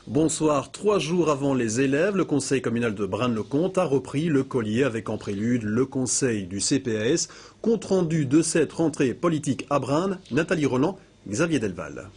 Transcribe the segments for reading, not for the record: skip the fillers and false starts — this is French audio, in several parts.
Bonsoir. 3 jours avant les élèves, le conseil communal de Braine-le-Comte a repris le collier avec en prélude le conseil du CPAS. Compte rendu de cette rentrée politique à Braine, Nathalie Roland, Xavier Delval.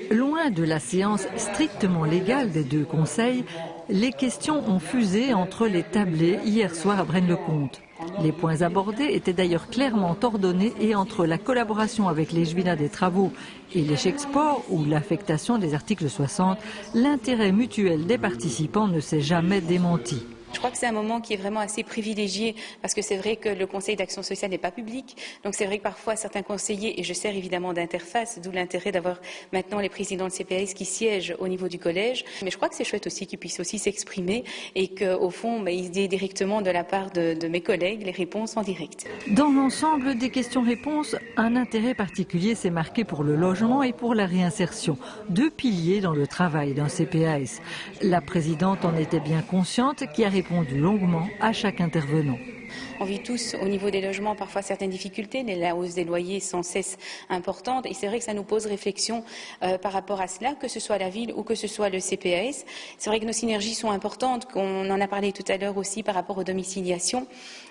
Loin de la séance strictement légale des deux conseils, les questions ont fusé entre les tablés hier soir à Braine-le-Comte. Les points abordés étaient d'ailleurs clairement ordonnés et entre la collaboration avec les Juvénat des travaux et les chèques sport ou l'affectation des articles 60, l'intérêt mutuel des participants ne s'est jamais démenti. Je crois que c'est un moment qui est vraiment assez privilégié parce que c'est vrai que le Conseil d'action sociale n'est pas public. Donc c'est vrai que parfois certains conseillers, et je sers évidemment d'interface, d'où l'intérêt d'avoir maintenant les présidents de CPAS qui siègent au niveau du collège. Mais je crois que c'est chouette aussi qu'ils puissent aussi s'exprimer et qu'au fond, ils aient directement de la part de mes collègues les réponses en direct. Dans l'ensemble des questions-réponses, un intérêt particulier s'est marqué pour le logement et pour la réinsertion. Deux piliers dans le travail d'un CPAS. La présidente en était bien consciente qui a répondu longuement à chaque intervenant. On vit tous au niveau des logements parfois certaines difficultés, la hausse des loyers sans cesse importante et c'est vrai que ça nous pose réflexion par rapport à cela, que ce soit la ville ou que ce soit le CPAS. C'est vrai que nos synergies sont importantes, qu'on en a parlé tout à l'heure aussi par rapport aux domiciliations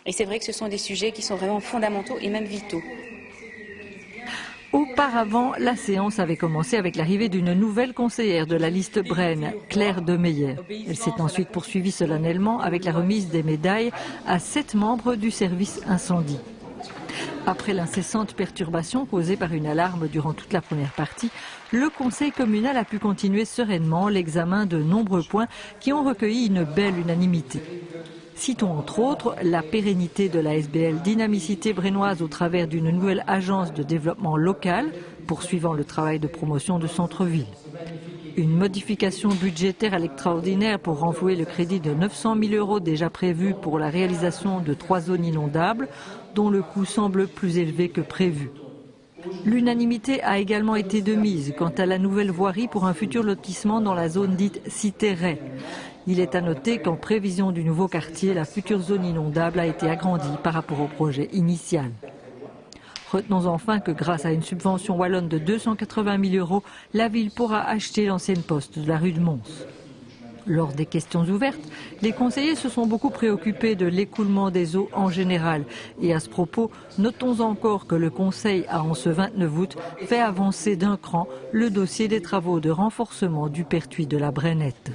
et c'est vrai que ce sont des sujets qui sont vraiment fondamentaux et même vitaux. Auparavant, la séance avait commencé avec l'arrivée d'une nouvelle conseillère de la liste Braine, Claire Demeyer. Elle s'est ensuite poursuivie solennellement avec la remise des médailles à 7 membres du service incendie. Après l'incessante perturbation causée par une alarme durant toute la première partie, le conseil communal a pu continuer sereinement l'examen de nombreux points qui ont recueilli une belle unanimité. Citons entre autres la pérennité de la SBL Dynamicité Brainoise au travers d'une nouvelle agence de développement local, poursuivant le travail de promotion de centre-ville. Une modification budgétaire à l'extraordinaire pour renflouer le crédit de 900 000 € déjà prévu pour la réalisation de 3 zones inondables, dont le coût semble plus élevé que prévu. L'unanimité a également été de mise quant à la nouvelle voirie pour un futur lotissement dans la zone dite Cité-Ray. Il est à noter qu'en prévision du nouveau quartier, la future zone inondable a été agrandie par rapport au projet initial. Retenons enfin que grâce à une subvention wallonne de 280 000 €, la ville pourra acheter l'ancienne poste de la rue de Mons. Lors des questions ouvertes, les conseillers se sont beaucoup préoccupés de l'écoulement des eaux en général. Et à ce propos, notons encore que le Conseil a en ce 29 août fait avancer d'un cran le dossier des travaux de renforcement du pertuis de la Brainette.